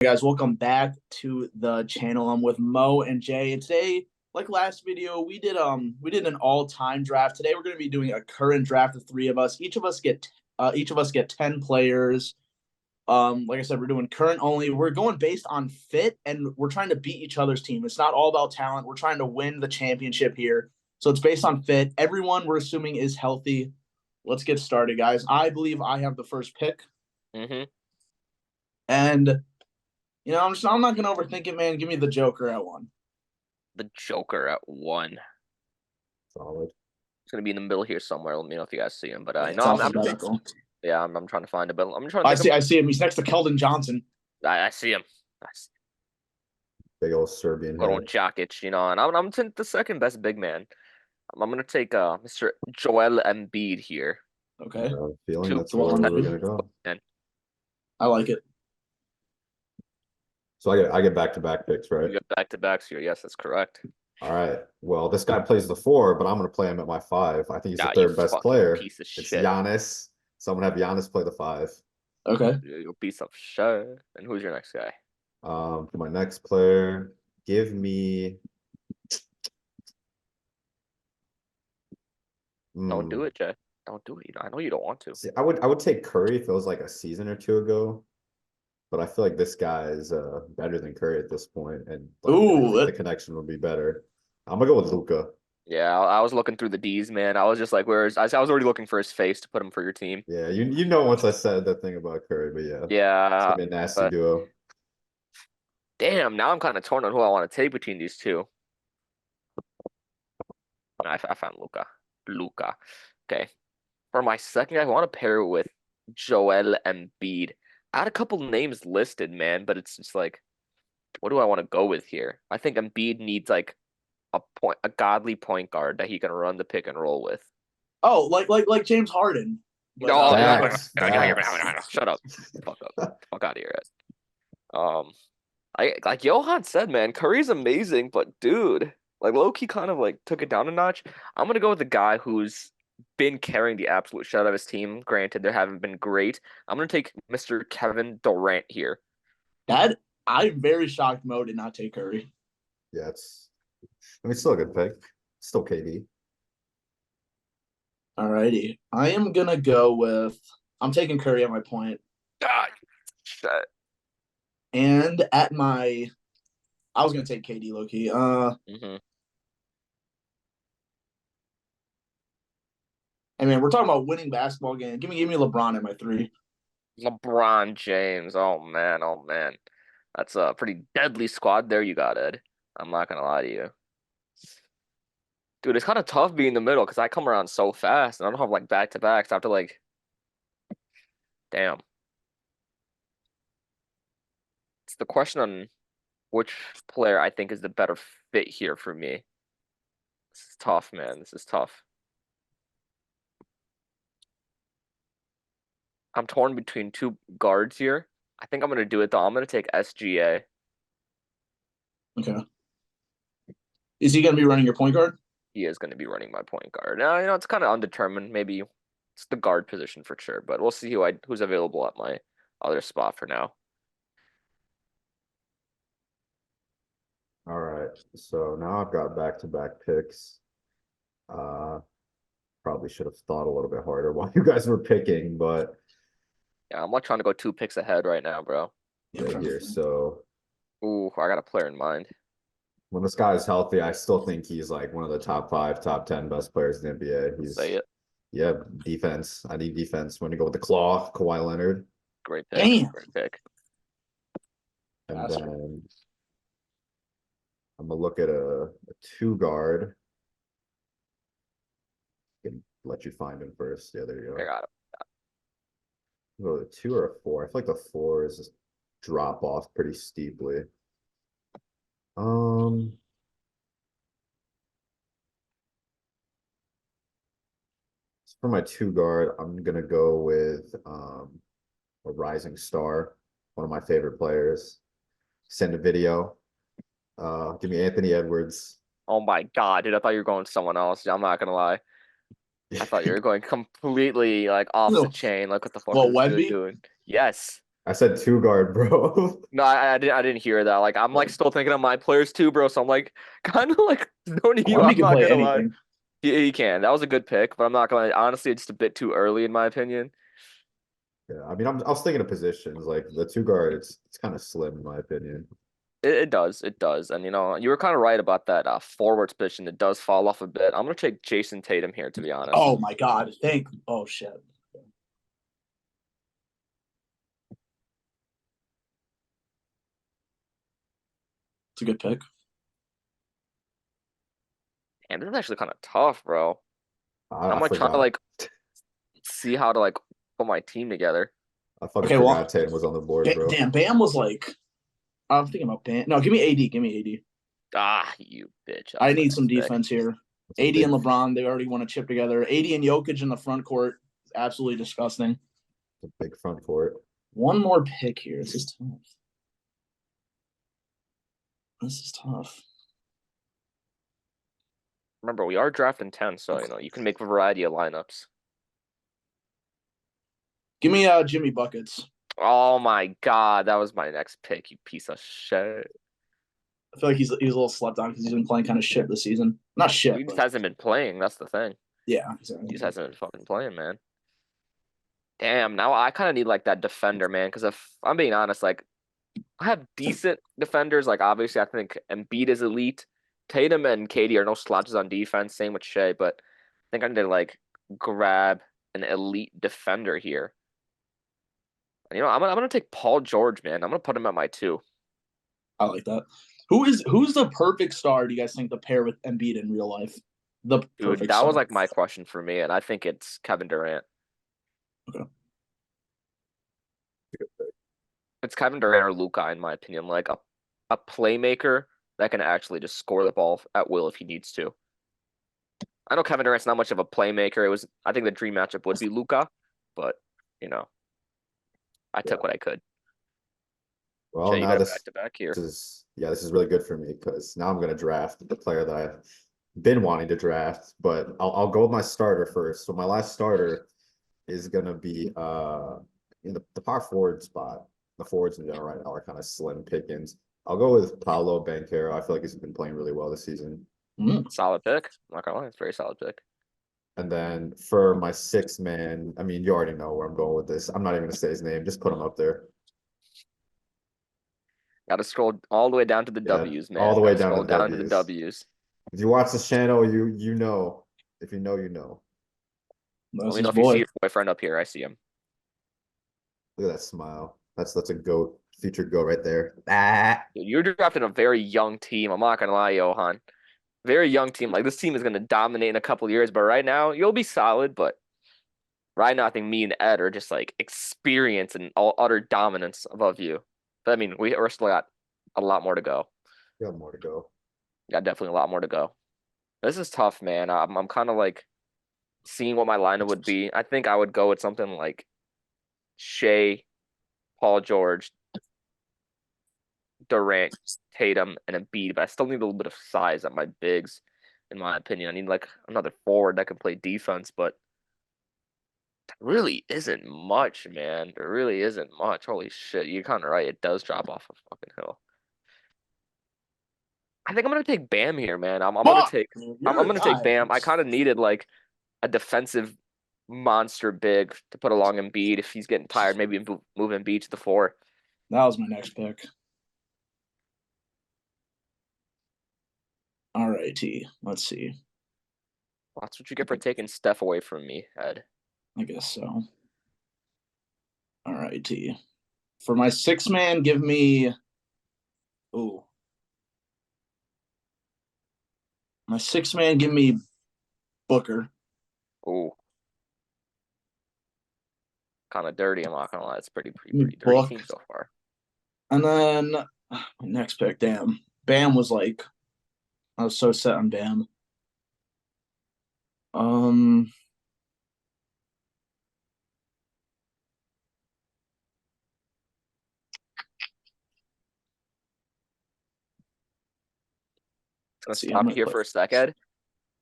Hey guys, welcome back to the channel. I'm with Mo and Jay, and today, like last video, we did an all-time draft. Today we're going to be doing a current draft of three of us. Each of us get 10 players. Like I said, we're doing current only. We're going based on fit, and we're trying to beat each other's team. It's not all about talent. We're trying to win the championship here. So it's based on fit. Everyone we're assuming is healthy. Let's get started, guys. I believe I have the first pick, Mm-hmm. and I'm not gonna overthink it, man. Give me the Joker at one. The Joker at 1. Solid. It's gonna be in the middle here somewhere. Let me know if you guys see him. But I It's know alphabetical. I'm trying to find it, but I'm trying to I think see him. He's next to Keldon Johnson. I see him. Big old Serbian Good head. old Jokic, and I'm the second best big man. I'm gonna take Mr. Joel Embiid here. Okay, Feeling Two that's where one, we're gonna go. and I like it. So I get back-to-back picks, right? you got back to backs here. Yes, that's correct. All right. Well, this guy plays the 4, but I'm gonna play him at my 5. I think he's the You third best fucking player. piece of It's shit. Giannis. So I'm gonna have Giannis play the 5. Okay, You piece of shit. And who's your next guy? For my next player, give me. Don't do it, Jay. Don't do it. I know you don't want to. See, I would take Curry if it was like a season or two ago, but I feel like this guy is better than Curry at this point, and like, Ooh, the connection would be better. I'm gonna go with Luca. Yeah, I was looking through the D's, man. I was just like, where's I was already looking for his face to put him for your team. Yeah, you know once I said that thing about Curry, but yeah, it's Yeah, gonna be a nasty but duo. damn, now I'm kind of torn on who I want to take between these two. I found Luca. Luca. Okay. For my second guy, I want to pair it with Joel Embiid. I had a couple names listed, man, but it's just like, what do I want to go with here? I think Embiid needs like a godly point guard that he can run the pick and roll with. oh, like James Harden. But, No, Facts, shut up. Fuck up. Fuck out of here. Like Johan said, man, Curry's amazing, but dude, like low-key kind of like took it down a notch. I'm gonna go with the guy who's been carrying the absolute shit out of his team. Granted, they haven't been great. I'm gonna take Mr. Kevin Durant here. that I'm very shocked Mo did not take Curry. Yeah, it's still a good pick. Still KD. Alrighty, I am gonna go with. I'm taking Curry at my point, Ah, shit. and at my. I was gonna take KD low key. Mhm. I mean, we're talking about winning basketball game. Give me LeBron at my 3. LeBron James. Oh man, oh man. That's a pretty deadly squad there you got, Ed. I'm not gonna lie to you. Dude, it's kind of tough being in the middle because I come around so fast and I don't have like back to backs. I have to like, damn. It's the question on which player I think is the better fit here for me. This is tough, man. This is tough. I'm torn between two guards here. I think I'm gonna do it though. I'm gonna take SGA. Okay. Is he gonna be running your point guard? He is gonna be running my point guard. Now, it's kind of undetermined. Maybe it's the guard position for sure, but we'll see who's available at my other spot for now. All right. So now I've got back-to-back picks. Probably should have thought a little bit harder while you guys were picking, but Yeah, I'm like trying to go 2 picks ahead right now, bro. right here. So Ooh, I got a player in mind. when this guy is healthy, I still think he's like one of the top 5, top 10 best players in the NBA. He's Say it. Yeah, defense. I need defense. When to go with the claw, Kawhi Leonard. Great pick. Damn. Great pick. And Bastard. then I'm gonna look at a 2 guard. Can let you find him first. Yeah, there you I go. got him. Go with a 2 or a 4. I feel like the 4 is just drop off pretty steeply. For my 2 guard, I'm gonna go with a rising star, one of my favorite players. Send a video. Give me Anthony Edwards. Oh my god, dude! I thought you were going to someone else. I'm not gonna lie. I thought you were going completely like off the No. chain. Like what the fuck What, is this dude Wemby? doing? Yes. I said two guard, bro. No, I didn't hear that. Like I'm like still thinking of my players too, bro. So I'm like kind of like zoning you. Army I'm can not play gonna lie. anything. He can. That was a good pick, but I'm not gonna. Honestly, it's a bit too early in my opinion. Yeah, I mean, I was thinking of positions like the two guard. It's kind of slim in my opinion. It does. It does. And you know, you were kind of right about that forwards position. It does fall off a bit. I'm gonna take Jason Tatum here, to be honest. Oh my God! Oh shit! It's a good pick. And this is actually kind of tough, bro. I'm I like trying to forgot. like see how to like put my team together. I fucking Okay, well, forgot Tatum was on the board, bro. damn, Bam was like. I'm thinking about Bam. No, give me AD. Give me AD. Ah, you bitch. That I was my need some next pick. defense here. That's a AD big- and LeBron, they already want to chip together. AD and Jokic in the front court, absolutely disgusting. a big front court. One more pick here. This is tough. This is tough. Remember, we are drafting 10, so you know you can make a variety of lineups. Give me Jimmy Buckets. Oh my god, that was my next pick, you piece of shit. I feel like he's a little slept on because he's been playing kind of shit this season. Not shit. He just But hasn't been playing, that's the thing. yeah. He just hasn't been fucking playing, man. Damn, now I kind of need like that defender, man, because if I'm being honest, like I have decent defenders. Like obviously, I think Embiid is elite. Tatum and Katie are no slouches on defense. Same with Shea, but I think I need to like grab an elite defender here. And, you know, I'm gonna take Paul George, man. I'm gonna put him at my 2. I like that. Who's the perfect star? Do you guys think to pair with Embiid in real life? The Dude, perfect that star. was like my question for me, and I think it's Kevin Durant. Okay. It's Kevin Durant or Luka, in my opinion. Like a playmaker that can actually just score the ball at will if he needs to. I know Kevin Durant's not much of a playmaker. I think the dream matchup would be Luka, but you know, I took what I could. Well, Jay, you now got a this back-to-back here. this is really good for me because now I'm gonna draft the player that I've been wanting to draft, but I'll go with my starter first. So my last starter is gonna be in the power forward spot. The forwards in general right now are kind of slim pickings. I'll go with Paolo Banchero. I feel like he's been playing really well this season. Solid pick. I'm not gonna lie, it's a very solid pick. And then for my sixth man, I mean, you already know where I'm going with this. I'm not even gonna say his name. Just put him up there. Got to scroll all the way down to the Yeah, W's, man. all the way Gotta down to scroll the down to the W's. W's. If you watch this channel, you know. If you know, you know. That's Let me his know if you boy. see your boyfriend up here. I see him. Look at that smile. That's a goat, future goat right there. Ah. Dude, you're drafting a very young team. I'm not gonna lie, Johan. Very young team. Like this team is gonna dominate in a couple years, but right now you'll be solid. But right now, I think me and Ed are just like experience and all utter dominance above you. But I mean, we're still got a lot more to go. You have more to go. Got definitely a lot more to go. This is tough, man. I'm kind of like seeing what my lineup would be. I think I would go with something like Shea, Paul George, Durant, Tatum, and Embiid, but I still need a little bit of size at my bigs, in my opinion. I need like another forward that can play defense, but there really isn't much, man. There really isn't much. Holy shit, you're kind of right. It does drop off a fucking hill. I think I'm gonna take Bam here, man. I'm gonna Fuck, take dude, I'm you're a gonna take guy. Bam. I kind of needed like a defensive monster big to put along Embiid if he's getting tired. Maybe move Embiid to the 4. That was my next pick. All righty. Let's see. That's what you get for taking Steph away from me, Ed. I guess so. All righty. For my 6-man, give me. Ooh. My 6-man, give me Booker. Ooh. Kind of dirty, I'm not gonna lie. It's pretty Book. dirty team so far. And then my next pick, damn. Bam was like, I was so set on Bam. Gonna see, stop here for a sec, Ed.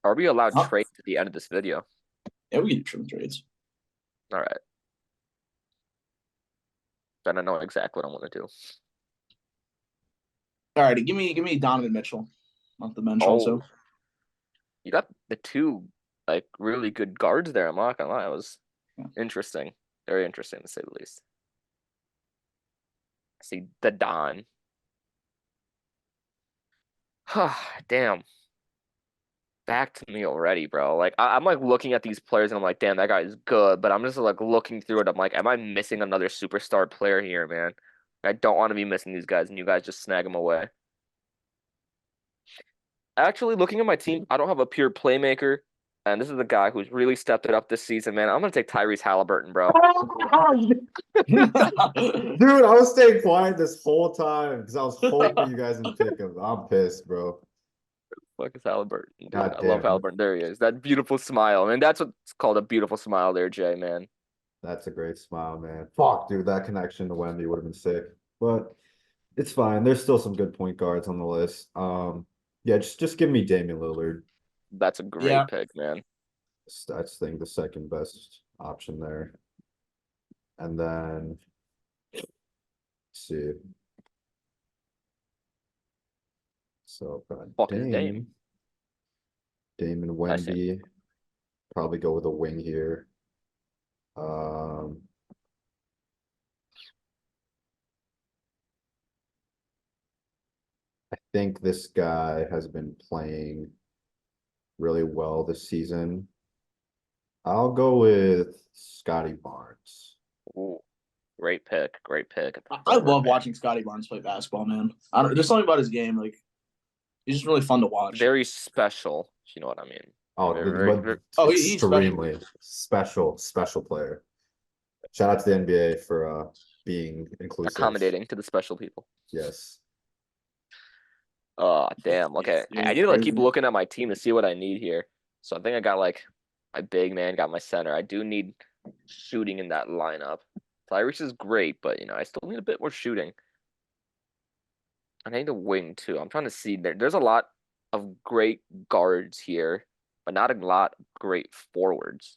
Are we allowed Huh? trades at the end of this video? Yeah, we can do trim trades. All right. Then I know exactly what I'm gonna do. All right, give me Donovan Mitchell off the bench also. Oh, you got the two like really good guards there. I'm not gonna lie, it was Yeah. interesting, very interesting to say the least. I see the Don. Damn, back to me already, bro. Like I'm like looking at these players and I'm like, damn, that guy is good. But I'm just like looking through it. I'm like, am I missing another superstar player here, man? I don't want to be missing these guys, and you guys just snag them away. Actually, looking at my team, I don't have a pure playmaker, and this is the guy who's really stepped it up this season, man. I'm gonna take Tyrese Halliburton, bro. Dude, I was staying quiet this whole time because I was hoping you guys would pick him. I'm pissed, bro. Fuck is Halliburton, dude. God I love damn. Halliburton. There he is. That beautiful smile, man. That's what's called a beautiful smile, there, Jay, man. That's a great smile, man. Fuck, dude, that connection to Wemby would have been sick. But it's fine. There's still some good point guards on the list. Yeah, just give me Damian Lillard. That's a great Yeah. pick, man. That's think the second best option there. And then let's see. So Fuck is Dame? Dame and I see. Wemby. Probably go with a wing here. I think this guy has been playing really well this season. I'll go with Scotty Barnes. Ooh, great pick. Great pick. I love watching Scotty Barnes play basketball, man. I don't there's something about his game, like he's just really fun to watch. Very special. If you know what I mean. Oh, Very- Oh, he's extremely special player. Shout out to the NBA for being inclusive. accommodating to the special people. Yes. Oh, damn. Okay. Yeah, I need to like keep crazy. looking at my team to see what I need here. So I think I got like my big man, got my center. I do need shooting in that lineup. Tyrese is great, but you know, I still need a bit more shooting. I need a wing too. I'm trying to see there's a lot of great guards here, but not a lot of great forwards.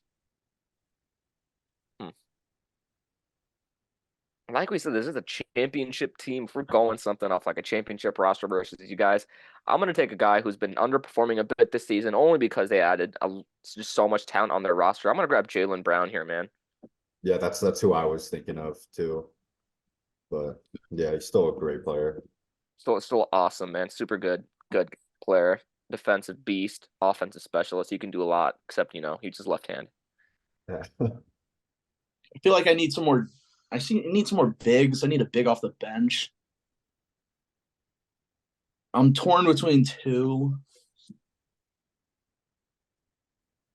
Like we said, this is a championship team. If we're going something off like a championship roster versus you guys, I'm going to take a guy who's been underperforming a bit this season only because they added just so much talent on their roster. I'm going to grab Jaylen Brown here, man. Yeah, that's who I was thinking of too. But yeah, he's still a great player. Still awesome, man. Super good player. Defensive beast, offensive specialist. He can do a lot, except, you know, he's just left hand. Yeah. I feel like I need some more. I need some more bigs. I need a big off the bench. I'm torn between two.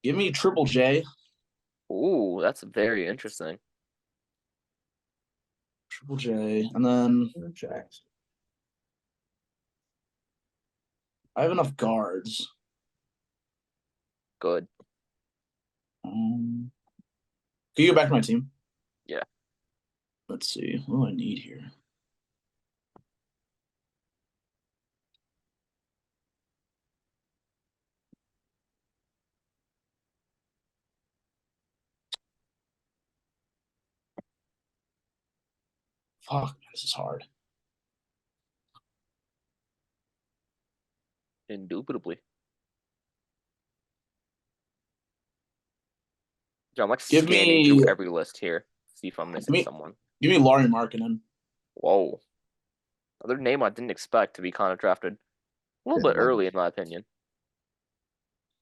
Give me Triple J. Ooh, that's very interesting. Triple J. And then Jackson. I have enough guards. Good. Can you go back to my team? Yeah. Let's see. What do I need here? Fuck, man, this is hard. Indubitably. I'm like Give scanning me- through every list here. See if I'm missing someone. Give me Lauri Markkanen. Whoa. Another name I didn't expect to be kind of drafted a little bit early, in my opinion.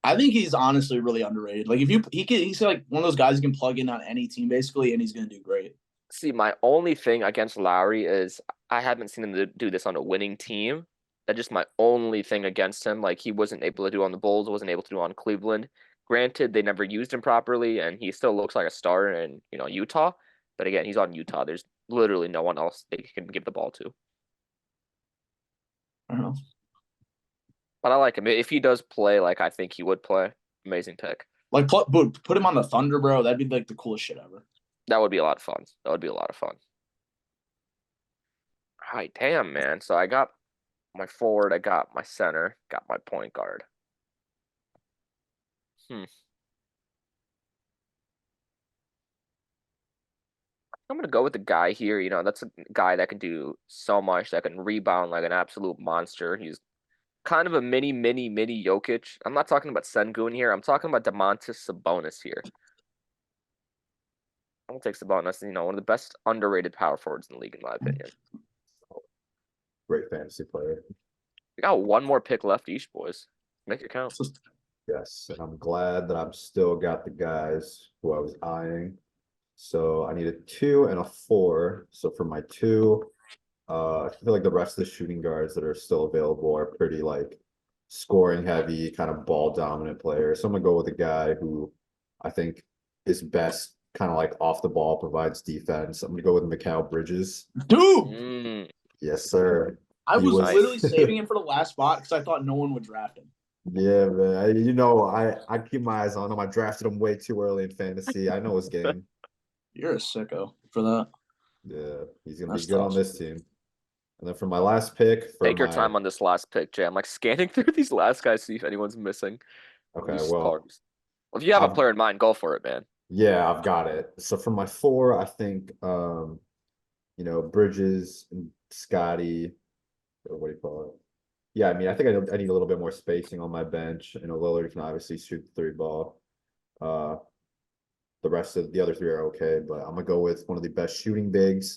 I think he's honestly really underrated. Like if he's like one of those guys who can plug in on any team basically, and he's gonna do great. See, my only thing against Lowry is I haven't seen him do this on a winning team. That's just my only thing against him. Like he wasn't able to do on the Bulls, wasn't able to do on Cleveland. Granted, they never used him properly, and he still looks like a star in Utah. But again, he's on Utah. There's literally no one else they can give the ball to. I don't know. But I like him. If he does play like I think he would play, amazing pick. Like put him on the Thunder, bro. That'd be like the coolest shit ever. That would be a lot of fun. That would be a lot of fun. All right, damn, man. So I got my forward, I got my center, got my point guard. I'm gonna go with the guy here. You know, that's a guy that can do so much, that can rebound like an absolute monster. He's kind of a mini Jokic. I'm not talking about Sengun here. I'm talking about Domantas Sabonis here. I'm gonna take Sabonis, you know, one of the best underrated power forwards in the league, in my opinion. Great fantasy player. We got one more pick left each, boys. Make it count. Yes, and I'm glad that I'm still got the guys who I was eyeing. So I need a 2 and a 4. So for my 2, I feel like the rest of the shooting guards that are still available are pretty like scoring heavy, kind of ball dominant players. So I'm gonna go with a guy who I think is best kind of like off the ball, provides defense. I'm gonna go with Mikal Bridges. Dude, Mm, Yes, sir. I He was was- literally saving him for the last spot because I thought no one would draft him. Yeah, man. I keep my eyes on him. I drafted him way too early in fantasy. I know his game. You're a sicko for that. Yeah, he's gonna That's be good on tough. this team. And then for my last pick, for take your my time on this last pick, Jay. I'm like scanning through these last guys, see if anyone's missing. okay, These well, cards. Well, if you have a I've- player in mind, go for it, man. yeah, I've got it. So for my 4, I think Bridges and Scotty, or what do you call it? Yeah, I mean, I think I need a little bit more spacing on my bench. Lillard can obviously shoot the 3 ball. The rest of the other 3 are okay, but I'm gonna go with one of the best shooting bigs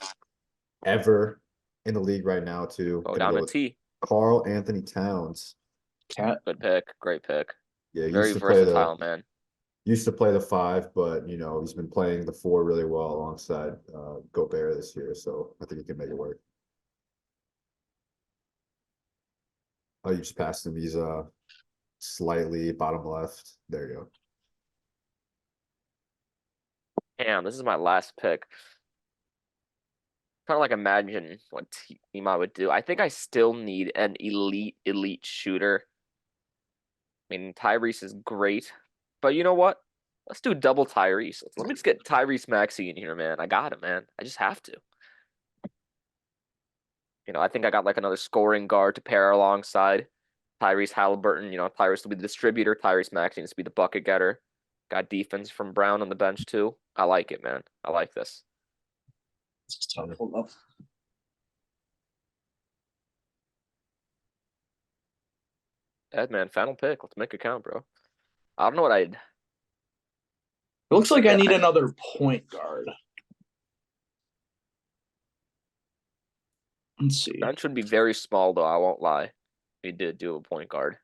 ever in the league right now, too. Go Gonna down go to with T. Carl Anthony Towns. Cat. Good pick. Great pick. Yeah, he Very used to play versatile, man. used to play the 5, but he's been playing the 4 really well alongside Gobert this year, so I think he can make it work. Oh, you just passed him. He's slightly bottom left. There you go. Damn, this is my last pick. Trying to like imagine what team I would do. I think I still need an elite shooter. I mean, Tyrese is great, but you know what? Let's do double Tyrese. Let me just get Tyrese Maxey in here, man. I got him, man. I just have to. I think I got like another scoring guard to pair alongside Tyrese Halliburton. Tyrese will be the distributor. Tyrese Maxey needs to be the bucket getter. Got defense from Brown on the bench too. I like it, man. I like this. It's just tough. Hold up. Ed, man, final pick. Let's make it count, bro. I don't know what I'd. It looks like I Yeah, need another point guard. Let's see. Bench would be very small, though. I won't lie. We did do a point guard.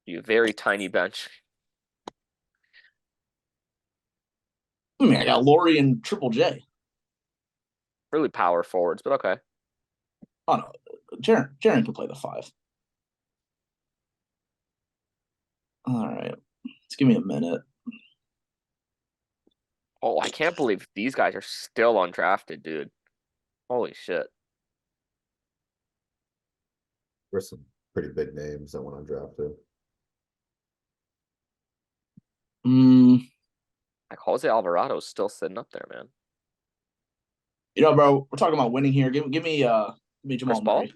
You very tiny bench. I mean, I got Laurie and Triple J. Really power forwards, but okay. Oh no, Jaren can play the 5. All right, let's give me a minute. Oh, I can't believe these guys are still undrafted, dude. Holy shit. There's some pretty big names that went undrafted. Like Jose Alvarado's still sitting up there, man. Bro, we're talking about winning here. Give me Jamal Chris Paul? Murray.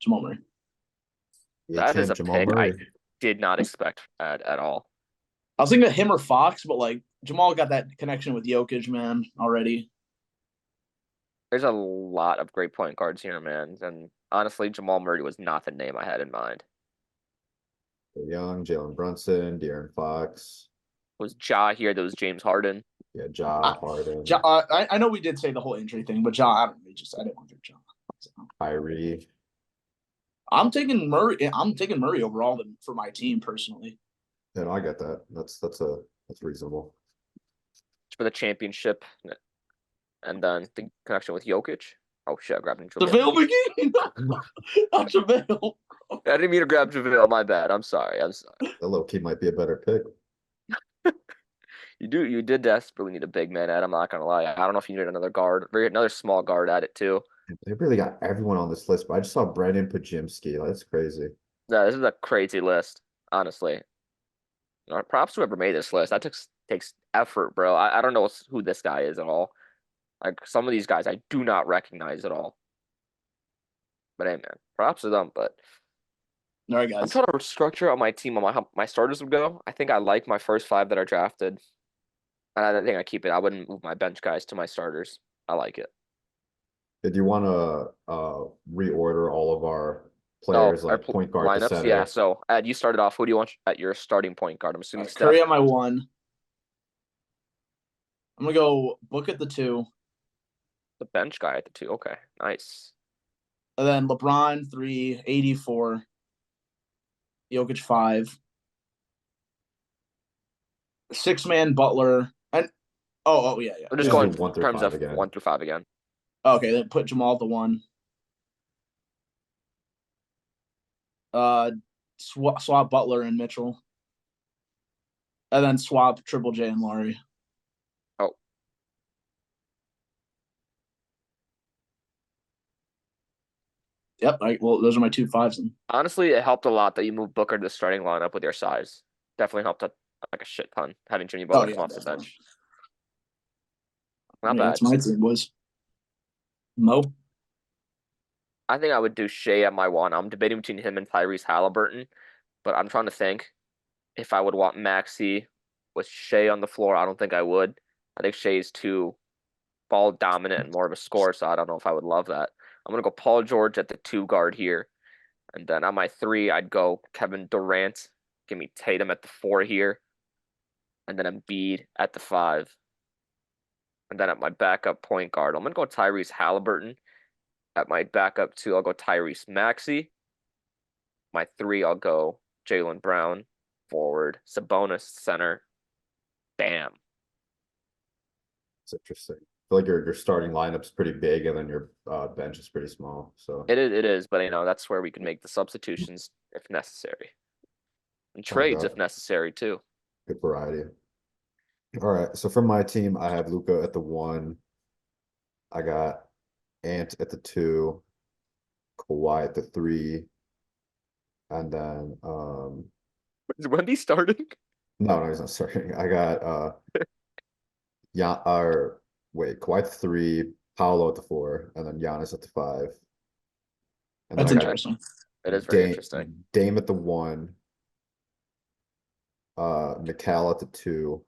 Jamal Murray. Yeah, That is a Jamal pick Murray. I did not expect at all. I was thinking of him or Fox, but like Jamal got that connection with Jokic, man, already. There's a lot of great point guards here, man. And honestly, Jamal Murray was not the name I had in mind. Young, Jalen Brunson, De'Aaron Fox. Was Ja here? That was James Harden. Yeah, Ja, Harden, I know we did say the whole injury thing, but I didn't want to pick Ja. So. Kyrie. I'm taking Murray. I'm taking Murray overall for my team personally. Yeah, no, I get that. That's reasonable. For the championship. And then the connection with Jokic. Oh shit, I grabbed him. JaVale McGee. Not JaVale. I didn't mean to grab JaVale. My bad. I'm sorry. That low key might be a better pick. You did desperately need a big man at. I'm not gonna lie. I don't know if you needed another guard, or another small guard at it too. They really got everyone on this list, but I just saw Brandon Pajimski. That's crazy. Yeah, this is a crazy list, honestly. Props to whoever made this list. That takes effort, bro. I don't know who this guy is at all. Like some of these guys I do not recognize at all. But hey, man, props to them. But All right, I'm guys. trying to structure out my team on how my starters would go. I think I like my first 5 that are drafted. I think I keep it. I wouldn't move my bench guys to my starters. I like it. Did you want to reorder all of our Oh, players our like point guard to lineups. Yeah. center? So, Ed, you started off. Who do you want at your starting point guard? I'm assuming Steph. Curry at my 1. I'm gonna go Book at the 2, The bench guy at the 2. Okay, nice. and then LeBron 3, 84, Jokic 5, 6-man Butler, and yeah. We're just Yeah, going do 1 in through terms 5 of again. 1 through 5 again. Okay, then put Jamal at the 1. Swap Butler and Mitchell, and then swap Triple J and Laurie. Oh. Yep. Well, those are my 2 5s. Then. Honestly, it helped a lot that you moved Booker to the starting lineup with your size. Definitely helped like a shit ton having Jimmy Butler come off the definitely. bench. Not Yeah, bad. it's my team, boys. Mo. I think I would do Shea at my 1. I'm debating between him and Tyrese Halliburton, but I'm trying to think if I would want Maxey with Shea on the floor. I don't think I would. I think Shea is too ball dominant and more of a scorer, so I don't know if I would love that. I'm gonna go Paul George at the 2 guard here, and then on my 3, I'd go Kevin Durant. Give me Tatum at the 4 here, and then Embiid at the 5. And then at my backup point guard, I'm gonna go Tyrese Halliburton. At my backup 2, I'll go Tyrese Maxey. My 3, I'll go Jaylen Brown, forward, Sabonis, center. Bam. It's interesting. I feel like your starting lineup's pretty big, and then your bench is pretty small. So It is, but that's where we can make the substitutions if necessary. And trades if necessary too. good variety. All right. So from my team, I have Luka at the 1. I got Ant at the 2, Kawhi at the 3, and then Is Wemby starting? no, he's not starting. I got Kawhi at the 3, Paolo at the 4, and then Giannis at the 5. And That's then I got interesting. It is very interesting. Dame at the 1, Mikal at the 2.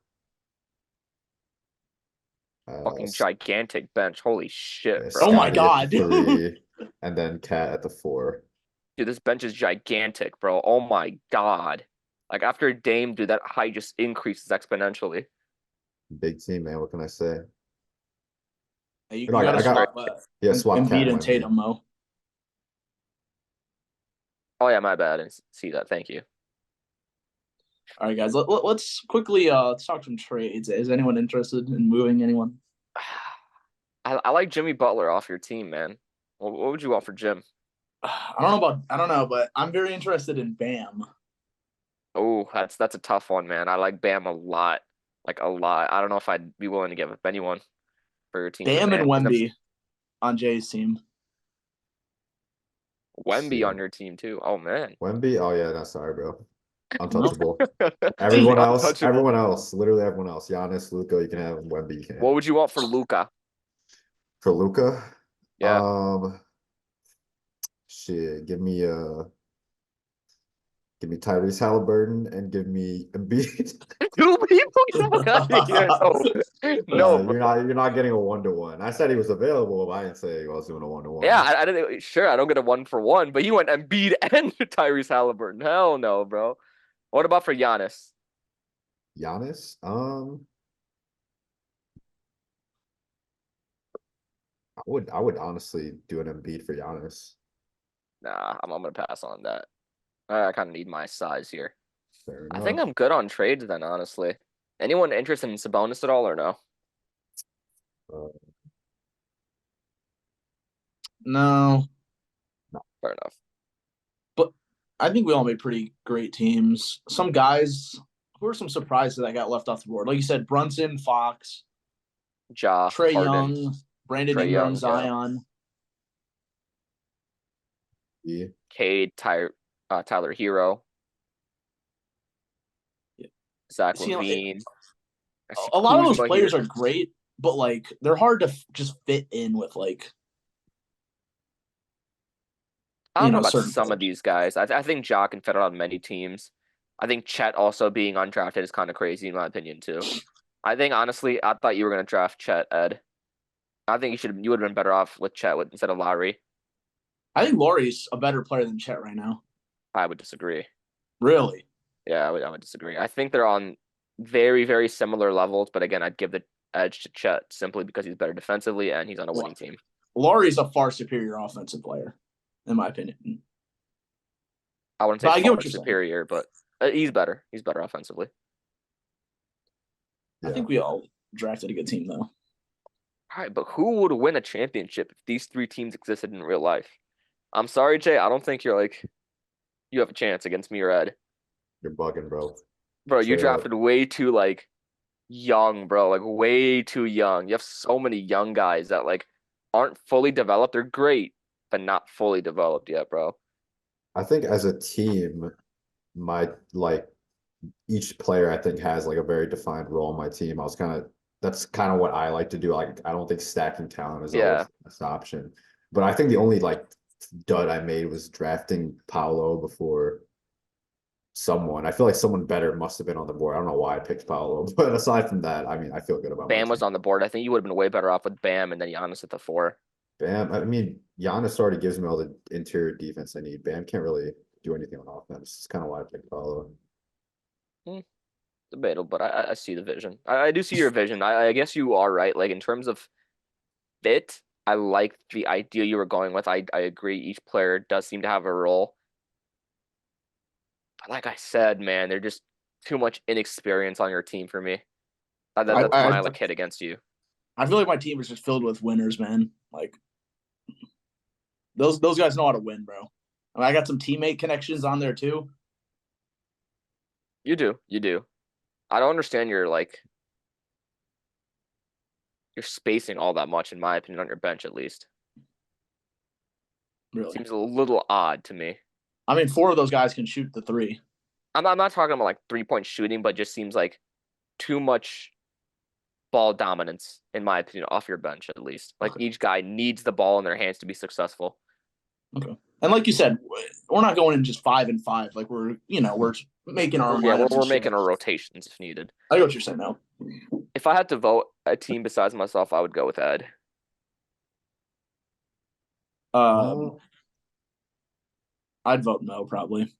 Fucking gigantic bench. Holy shit, yeah, bro. Oh my Scottie at God. the 3, and then Cat at the 4. Dude, this bench is gigantic, bro. Oh my god. Like after Dame, dude, that height just increases exponentially. Big team, man. What can I say? You No, I gotta got- swap Yeah, swap Cat Embiid and and Wemby. Tatum, Mo. Oh yeah, my bad. I didn't see that. Thank you. All right, guys. Let's quickly let's talk some trades. Is anyone interested in moving anyone? I like Jimmy Butler off your team, man. What would you want for Jim? I don't know, but I'm very interested in Bam. Oh, that's a tough one, man. I like Bam a lot. Like a lot. I don't know if I'd be willing to give up anyone for your team. Bam and Bam. Wemby on Jay's team. Wemby on your team too. Oh man. Wemby? Oh yeah, no, sorry, bro. Untouchable. Everyone else, literally everyone else. Giannis, Luka, you can have him. Wemby, you can have What him. would you want for Luka? For Luka? Yeah. Shit, give me Tyrese Halliburton and give me Embiid. 2 people? Get the fuck out of here. No, you're not getting a 1-to-1. I said he was available, but I didn't say I was doing a 1-to-1. yeah, I didn't. Sure, I don't get a 1-for-1, but you went Embiid and Tyrese Halliburton. Hell no, bro. What about for Giannis? Giannis? I would honestly do an Embiid for Giannis. Nah, I'm gonna pass on that. I kind of need my size here. Fair I think enough. I'm good on trades then, honestly. Anyone interested in Sabonis at all or no? No, Fair enough. I think we all made pretty great teams. Some guys who are some surprises that got left off the board. Like you said, Brunson, Fox, Ja, Trae Harden. Young, Brandon Trae Ingram, Young, yeah. Zion. Yeah. Cade, Tyler Hero. Yeah. Zach See, LaVine. A lot of those Kuzma players here. are great, but like they're hard to just fit in with like. I don't know about certain some of these guys. I think Ja can fit on many teams. I think Chet also being undrafted is kind of crazy in my opinion too. I think honestly, I thought you were gonna draft Chet, Ed. I think you would have been better off with Chet instead of Lowry. I think Laurie's a better player than Chet right now. I would disagree. Really? Yeah, I would disagree. I think they're on very, very similar levels, but again, I'd give the edge to Chet simply because he's better defensively and he's on a winning team. Laurie's a far superior offensive player, in my opinion. I wouldn't But I say get far what you're saying. superior, but he's better. He's better offensively. I think we all drafted a good team, though. All right, but who would win a championship if these three teams existed in real life? I'm sorry, Jay. I don't think you have a chance against me or Ed. You're bugging, bro. Bro, you Straight up. drafted way too young, bro. Like way too young. You have so many young guys that aren't fully developed. They're great, but not fully developed yet, bro. I think as a team, my each player I think has like a very defined role on my team. That's kind of what I like to do. Like I don't think stacking talent is always Yeah. the best option. But I think the only dud I made was drafting Paolo before someone. I feel like someone better must have been on the board. I don't know why I picked Paolo, but aside from that, I mean, I feel good about my Bam was team. on the board. I think you would have been way better off with Bam and then Giannis at the 4. Bam, I mean, Giannis already gives me all the interior defense I need. Bam can't really do anything on offense. It's kind of why I picked Paolo. Debatable, but I see the vision. I do see your vision. I guess you are right. Like in terms of fit, I like the idea you were going with. I agree. Each player does seem to have a role. But like I said, man, they're just too much inexperience on your team for me. That's why I hit against you. I feel like my team is just filled with winners, man. Like those guys know how to win, bro. I mean, I got some teammate connections on there too. You do. I don't understand your spacing all that much, in my opinion, on your bench at least. Really, seems a little odd to me. I mean, 4 of those guys can shoot the 3. I'm not talking about 3-point shooting, but just seems like too much ball dominance, in my opinion, off your bench at least. Each guy needs the ball in their hands to be successful. Okay. And like you said, we're not going in just 5 and 5. Like we're making our we're making our rotations if needed. I get what you're saying now. If I had to vote a team besides myself, I would go with Ed. I'd vote no, probably.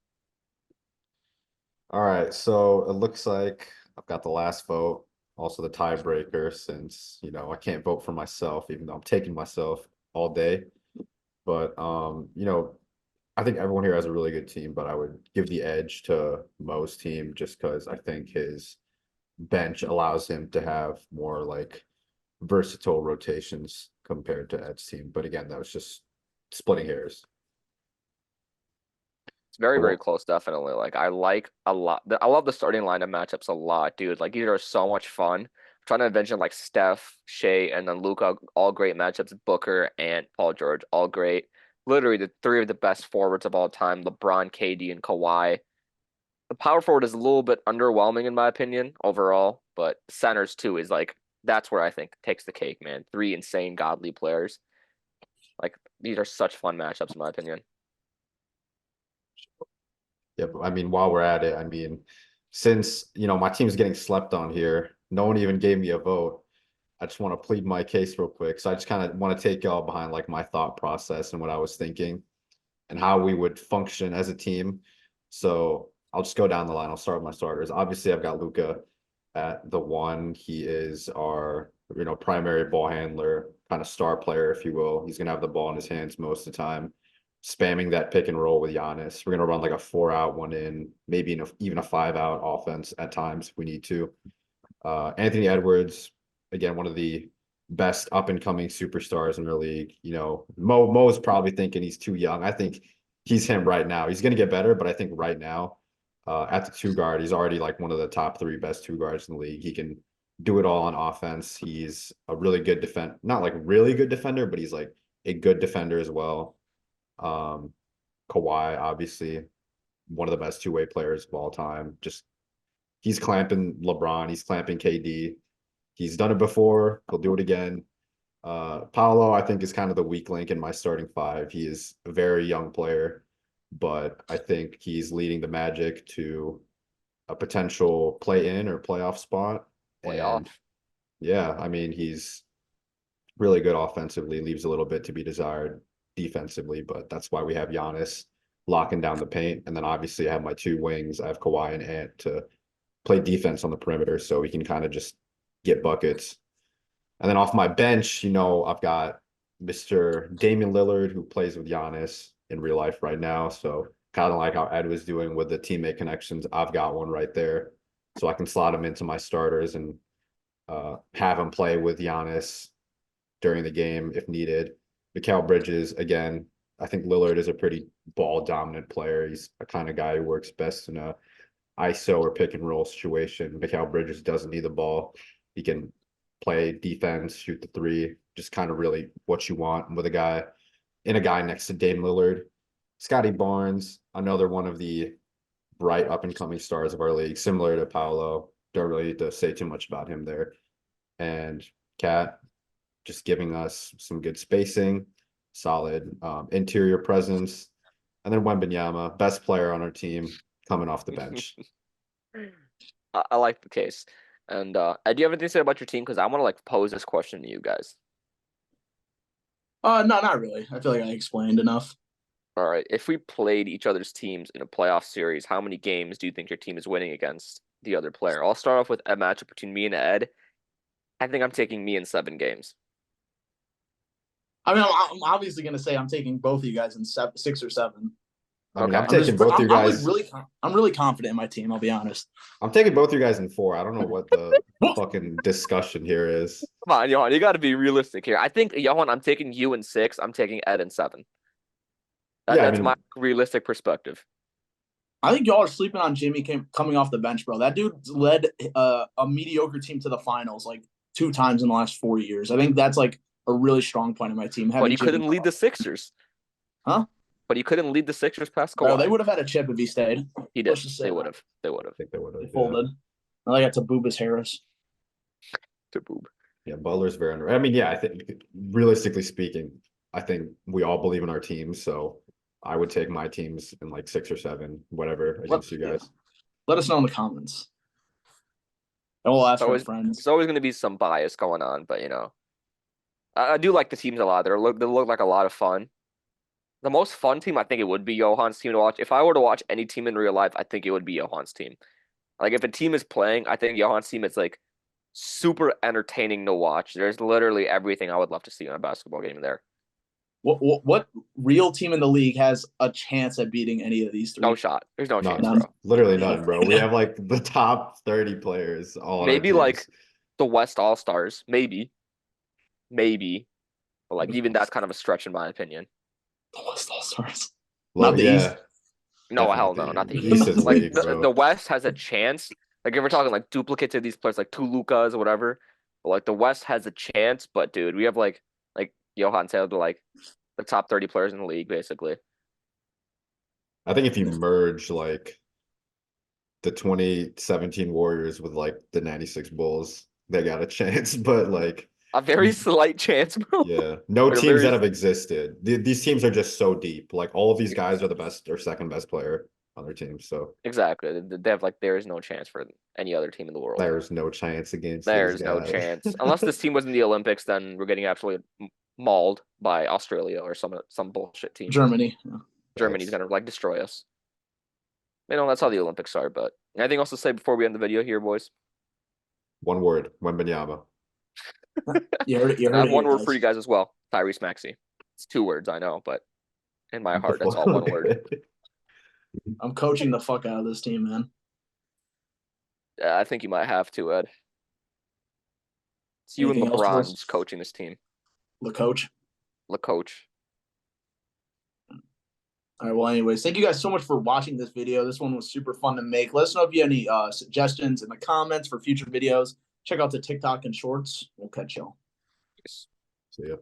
All right, so it looks like I've got the last vote, also the tiebreaker, since I can't vote for myself, even though I'm taking myself all day. But I think everyone here has a really good team, but I would give the edge to Mo's team just because I think his bench allows him to have more versatile rotations compared to Ed's team. But again, that was just splitting hairs. It's very, very close, definitely. I like a lot. I love the starting lineup matchups a lot, dude. These are so much fun. I'm trying to envision Steph, Shea, and then Luka, all great matchups. Booker and Paul George, all great. Literally the 3 of the best forwards of all time: LeBron, KD, and Kawhi. The power forward is a little bit underwhelming in my opinion overall, but centers too is that's where I think takes the cake, man. 3 insane, godly players. These are such fun matchups in my opinion. Yeah, I mean, while we're at it, I mean, since my team's getting slept on here, no one even gave me a vote. I just want to plead my case real quick. So I just kind of want to take y'all behind my thought process and what I was thinking and how we would function as a team. So I'll just go down the line. I'll start with my starters. Obviously, I've got Luka at the 1. He is our primary ball handler, kind of star player, if you will. He's gonna have the ball in his hands most of the time, spamming that pick and roll with Giannis. We're gonna run a 4-out, 1 in, maybe even a 5-out offense at times if we need to. Anthony Edwards, again, one of the best up and coming superstars in the league. Mo is probably thinking he's too young. I think he's him right now. He's gonna get better, but I think right now, at the 2 guard, he's already one of the top 3 best 2 guards in the league. He can do it all on offense. He's a really good not really good defender, but he's a good defender as well. Kawhi, obviously, one of the best 2-way players of all time. Just he's clamping LeBron, he's clamping KD. He's done it before, he'll do it again. Paolo, I think, is kind of the weak link in my starting 5. He is a very young player, but I think he's leading the Magic to a potential play-in or playoff spot. Way And off. yeah, I mean, he's really good offensively, leaves a little bit to be desired defensively, but that's why we have Giannis locking down the paint. And then obviously I have my two wings. I have Kawhi and Ant to play defense on the perimeter so he can kind of just get buckets. And then off my bench, I've got Mr. Damian Lillard, who plays with Giannis in real life right now. So kind of like how Ed was doing with the teammate connections, I've got one right there. So I can slot him into my starters and have him play with Giannis during the game if needed. Mikal Bridges, again, I think Lillard is a pretty ball dominant player. He's a kind of guy who works best in a ISO or pick and roll situation. Mikal Bridges doesn't need the ball. He can play defense, shoot the three, just kind of really what you want with a guy next to Dame Lillard. Scotty Barnes, another one of the bright up and coming stars of our league, similar to Paolo. Don't really need to say too much about him there. And Cat, just giving us some good spacing, solid interior presence. And then Wembanyama, best player on our team, coming off the bench. I like the case. And do you have anything to say about your team? Because I want to like pose this question to you guys. No, not really. I feel like I explained enough. All right. If we played each other's teams in a playoff series, how many games do you think your team is winning against the other player? I'll start off with a matchup between me and Ed. I think I'm taking me in 7 games. I mean, I'm obviously going to say I'm taking both of you guys in 6 or 7. I mean, Okay. I'm taking both you guys. I'm really confident in my team. I'll be honest. I'm taking both you guys in 4. I don't know what the fucking discussion here is. Come on, Johan, you got to be realistic here. I think, Johan, I'm taking you in 6. I'm taking Ed in 7. That's my realistic perspective. I think y'all are sleeping on Jimmy coming off the bench, bro. That dude led a mediocre team to the finals like 2 times in the last 4 years. I think that's like a really strong point in my team. But he couldn't lead the Sixers. Huh? But he couldn't lead the Sixers past Kawhi. Bro, they would have had a chip if he stayed. He did. They would have. I think they would have. They folded. I got to Bubas Harris. To boob. Yeah, Butler's very under. I mean, yeah, I think realistically speaking, I think we all believe in our teams. So I would take my teams in like 6 or 7, whatever, against you guys. Let us know in the comments. And we'll ask our friends. There's always going to be some bias going on, but I do like the teams a lot. They look like a lot of fun. The most fun team, I think it would be Johan's team to watch. If I were to watch any team in real life, I think it would be Johan's team. Like if a team is playing, I think Johan's team is like super entertaining to watch. There's literally everything I would love to see in a basketball game there. What real team in the league has a chance at beating any of these 3? No shot. There's no chance, None. bro. Literally none, bro. We have like the top 30 players. Maybe like the West All-Stars. Maybe. But like even that's kind of a stretch in my opinion. The West All-Stars. Not the East. No, hell no, not the East. East. Like the West has a chance. Like if we're talking like duplicates of these players, like 2 Lucas or whatever. But like the West has a chance, but dude, we have like Johan said, like the top 30 players in the league, basically. I think if you merge like the 2017 Warriors with like the 96 Bulls, they got a chance, but like a very slight chance, bro. Yeah, no teams that have existed. These teams are just so deep. Like all of these guys are the best or second best player on their team. So exactly, they have like there is no chance for any other team in the world. There's no chance against. There's no chance unless this team was in the Olympics. Then we're getting absolutely mauled by Australia or some bullshit team. Germany. Germany's gonna like destroy us. That's how the Olympics are. But anything else to say before we end the video here, boys? One word: Wembanyama. You heard it. I have one word for you guys as well. Tyrese Maxey. It's 2 words, I know, but in my heart, that's all 1 word. I'm coaching the fuck out of this team, man. Yeah, I think you might have to, Ed. It's you Anything and LeBron else, just coaching this team. The coach. All right. Well, anyways, thank you guys so much for watching this video. This one was super fun to make. Let us know if you have any suggestions in the comments for future videos. Check out the TikTok and shorts. We'll catch y'all. See ya.